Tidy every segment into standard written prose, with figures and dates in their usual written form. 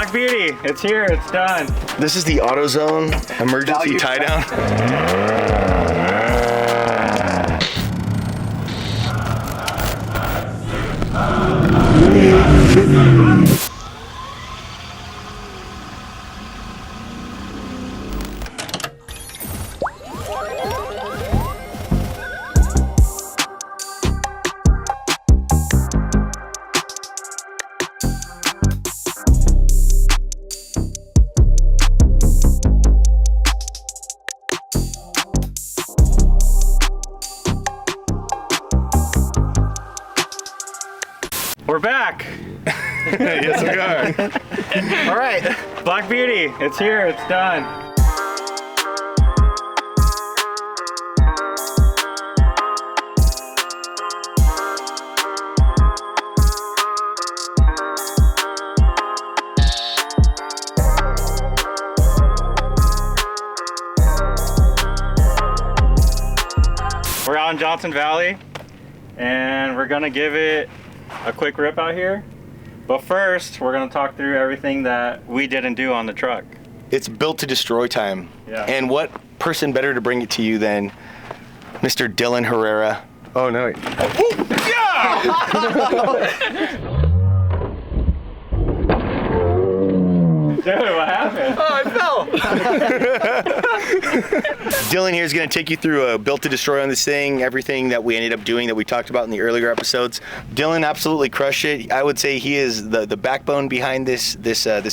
Black Beauty, it's here, it's done. This is the AutoZone emergency tie down. We're back. Yes, we are. All right, Black Beauty, it's here, it's done. We're out in Johnson Valley, and we're gonna give it a quick rip out here. But first, we're gonna talk through everything that we didn't do on the truck. It's built to destroy time. Yeah. And what person better to bring it to you than Mr. Dylan Herrera? Oh no. Dude, what happened? Oh, I fell. Dylan here is going to take you through a built to destroy on this thing, everything that we ended up doing that we talked about in the earlier episodes. Dylan absolutely crushed it. I would say he is the backbone behind this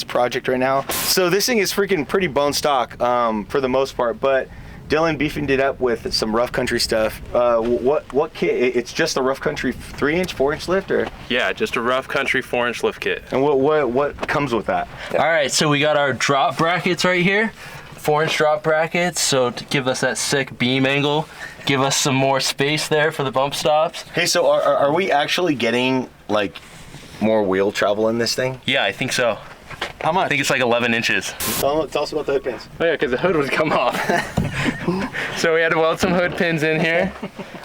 project right now. So this thing is freaking pretty bone stock for the most part, but Dylan beefing it up with some rough country stuff. What kit? It's just a rough country 3-inch, 4-inch lift, or? Yeah, just a rough country 4-inch lift kit. And what comes with that? All right, so we got our drop brackets right here, 4-inch drop brackets. So to give us that sick beam angle, give us some more space there for the bump stops. Hey, so are we actually getting like more wheel travel in this thing? Yeah, I think so. How much? I think it's like 11 inches. Tell us about the hood pins. Oh yeah, because the hood would come off. So we had to weld some hood pins in here.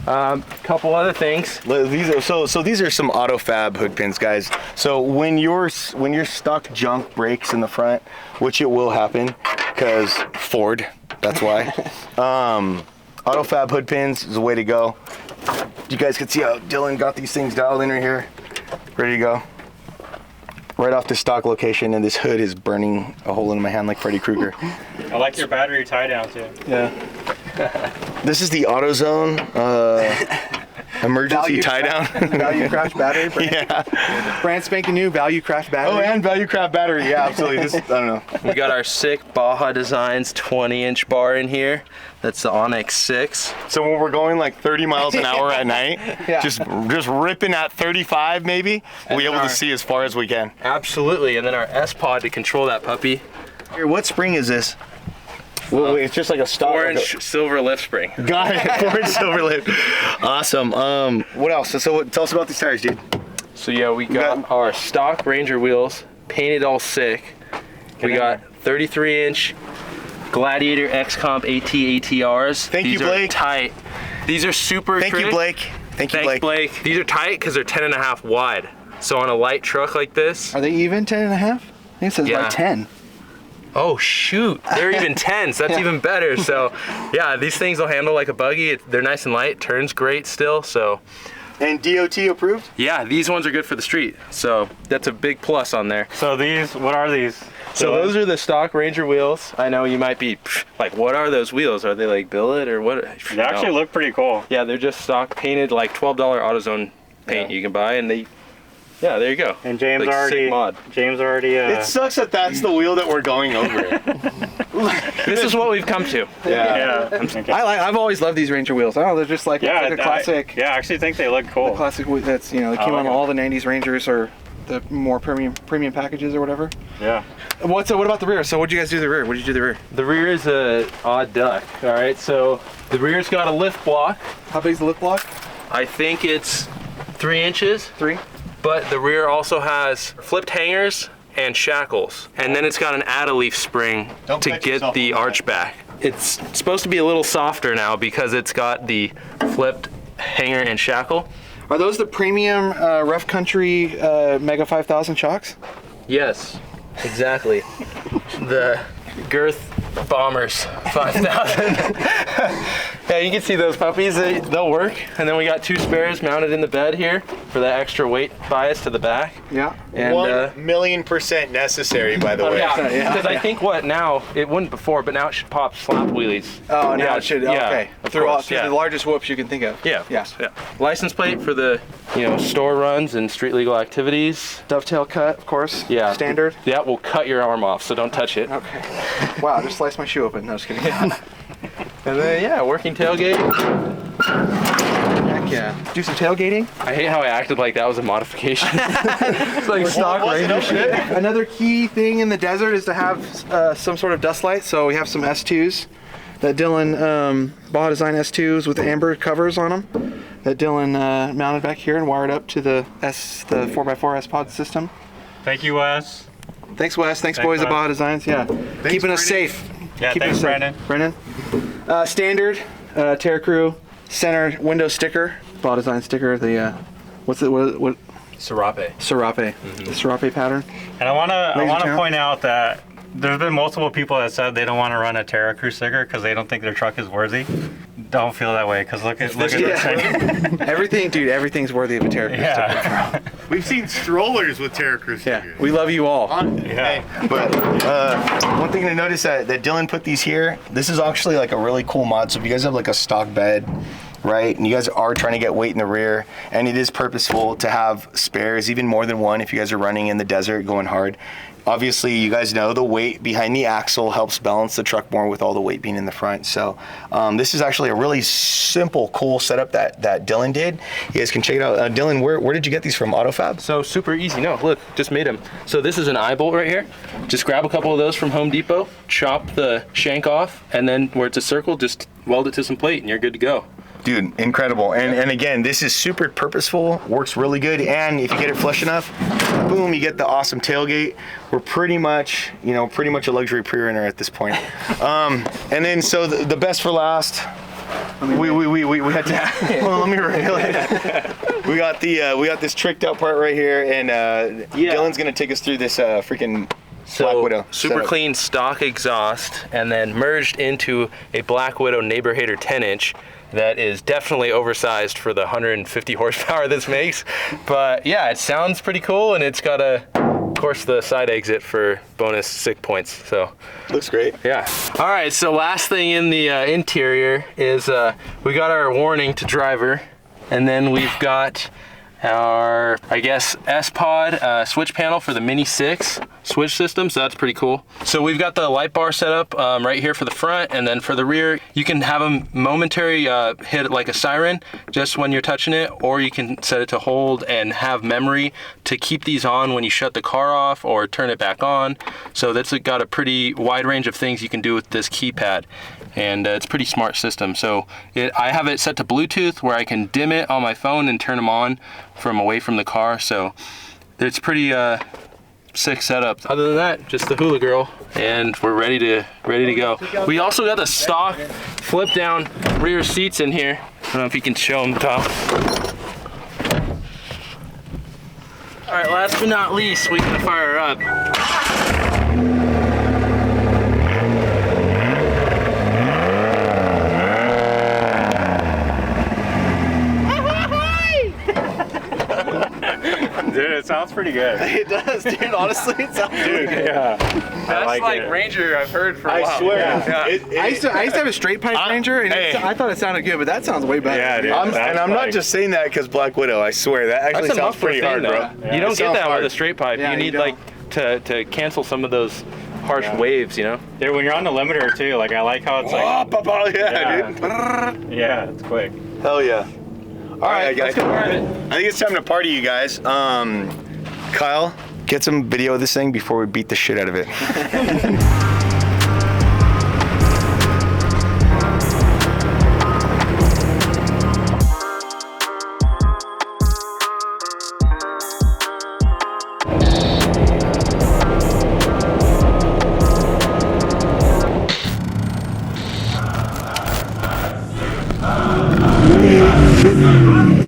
Couple other things. These are some auto fab hood pins, guys. So when your stock junk breaks in the front, which it will happen, because Ford, that's why. Auto fab hood pins is the way to go. You guys can see how Dylan got these things dialed in right here, ready to go. Right off the stock location, and this hood is burning a hole in my hand like Freddy Krueger. I like your battery tie down too. Yeah. This is the AutoZone emergency tie down. Value Crash battery. Brand spanking new Value Crash battery. Oh, and Value Craft battery. Yeah, absolutely. I don't know. We got our sick Baja Designs 20-inch bar in here. That's the Onyx 6. So when we're going like 30 miles an hour at night, Yeah. just ripping at 35 maybe, we'll be able to see as far as we can. Absolutely, and then our S-Pod to control that puppy. Here, what spring is this? Well, it's just like a stock. 4-inch silver lift spring. Got it. 4-inch silver lip. Awesome. What else? So tell us about these tires, dude. So yeah, we got our stock Ranger wheels, painted all sick. We got 33-inch Gladiator X-Comp ATRs. Thank you, Blake. Are tight. These are super Thank you, Blake. Thank you, Thanks, Blake. Blake. These are tight because they're 10.5 wide. So on a light truck like this. Are they even 10 and a half? I think it says Yeah. like 10. Oh shoot, they're even 10s. That's even better. So yeah, these things will handle like a buggy. They're nice and light, turns great still. So And DOT approved? yeah, these ones are good for the street. So that's a big plus on there. So these, what are these? So those are the stock Ranger wheels. I know you might be like, what are those wheels? Are they like billet or what? They actually look pretty cool. Yeah, they're just stock painted, like $12 AutoZone paint you can buy, and they, yeah, there you go. And James Like, already, sick mod. It sucks that that's the wheel that we're going over. This is what we've come to. yeah. I've always loved these Ranger wheels. Oh, they're just like, Yeah, like a classic. I actually think they look cool. The classic that's, you know, they came on all the 90s Rangers or the more premium packages or whatever. Yeah. What about the rear? So what'd you guys do to the rear? What did you do to the rear? The rear is a odd duck. All right, so the rear's got a lift block. How big's the lift block? I think it's 3 inches. 3? But the rear also has flipped hangers and shackles. And then it's got an add-a-leaf spring to get the arch back. It's supposed to be a little softer now because it's got the flipped hanger and shackle. Are those the premium rough country Mega 5000 shocks? Yes. Exactly. The Girth Bombers 5000. Yeah, you can see those puppies, they'll work. And then we got 2 spares mounted in the bed here for that extra weight bias to the back. Yeah. And 1,000,000% necessary, by the way. yeah, because I think now, it wouldn't before, but now it should pop slap wheelies. Oh, now Yeah, it should. yeah, Okay. of Through course, the largest whoops you can think of. Yeah. Yeah. Yeah. License plate for the, store runs and street legal activities. Dovetail cut, of course. Yeah. Standard. Yeah, we'll cut your arm off, so don't touch it. Okay. Wow, just sliced my shoe open. No, just kidding. And then, yeah, working tailgate. Heck yeah. Do some tailgating. I hate how I acted like that was a modification. It's like stock Ranger shit. Another key thing in the desert is to have some sort of dust light. So we have some S2s that Dylan Baja Design S2s with amber covers on them that Dylan mounted back here and wired up to the 4x4 S-Pod system. Thank you, Wes. Thanks, Wes. Thanks boys at Wes. Baja Designs. Yeah, keeping us safe. Yeah, Keeping thanks, us safe. Brendan. Standard Terra Crew center window sticker, Baja Design sticker. The what Serape. Serape, the Serape pattern. And I wanna Town. point out that there's been multiple people that said they don't want to run a Terra Crew sticker because they don't think their truck is worthy. Don't feel that way, because look at this thing. Everything, dude. Everything's worthy of a Terra Crew sticker. Yeah. We've seen strollers with Terra Crew Yeah, stickers. we love you all. Yeah. But one thing to notice that Dylan put these here, this is actually like a really cool mod. So if you guys have like a stock bed, right, and you guys are trying to get weight in the rear, and it is purposeful to have spares, even more than one if you guys are running in the desert going hard. Obviously, you guys know the weight behind the axle helps balance the truck more with all the weight being in the front. So this is actually a really simple, cool setup that Dylan did. You guys can check it out. Dylan, where did you get these from? AutoFab? So super easy. No, look, just made them. So this is an eye bolt right here. Just grab a couple of those from Home Depot, chop the shank off, and then where it's a circle, just weld it to some plate and you're good to go. Dude, incredible. And again, this is super purposeful, works really good. And if you get it flush enough, boom, you get the awesome tailgate. We're pretty much a luxury pre-runner at this point. And then, so the best for last, we had to, well, let me reveal it. We got this tricked out part right here, and Dylan's gonna take us through this freaking Black Widow. Super setup. clean stock exhaust and then merged into a Black Widow Neighbor Hater 10-inch. That is definitely oversized for the 150 horsepower this makes. But yeah, it sounds pretty cool, and it's got of course, the side exit for bonus sick points. So looks great. Yeah. All right, so last thing in the interior is we got our warning to driver, and then we've got our, I guess, S-Pod switch panel for the Mini 6 switch system, so that's pretty cool. So we've got the light bar set up right here for the front, and then for the rear, you can have a momentary hit like a siren just when you're touching it, or you can set it to hold and have memory to keep these on when you shut the car off or turn it back on. So that's got a pretty wide range of things you can do with this keypad. And it's a pretty smart system. So I have it set to Bluetooth where I can dim it on my phone and turn them on from away from the car. So it's pretty sick setup. Other than that, just the Hula Girl, and we're ready to go. We also got the stock flip down rear seats in here. I don't know if you can show them, Tom. All right, last but not least, we can fire her up. Dude, it sounds pretty good. It does, dude. Honestly, it sounds really good. Yeah. That's like it. Ranger I've heard for a while. I swear. Yeah. I used to have a straight pipe Ranger, and I thought it sounded good, but that sounds way better. Yeah, dude. I'm not just saying that because Black Widow. I swear that actually That's a sounds muffler pretty thing, hard, though. bro. You don't It get sounds that hard. with a straight pipe. Yeah, you you need don't. like to cancel some of those harsh waves, you know? Dude, when you're on the limiter too, like I like how it's like, Oh, papa, yeah, Yeah. dude. yeah, it's quick. Hell yeah. All right, guys. let's go drive it. I think it's time to party, you guys. Kyle, get some video of this thing before we beat the shit out of it.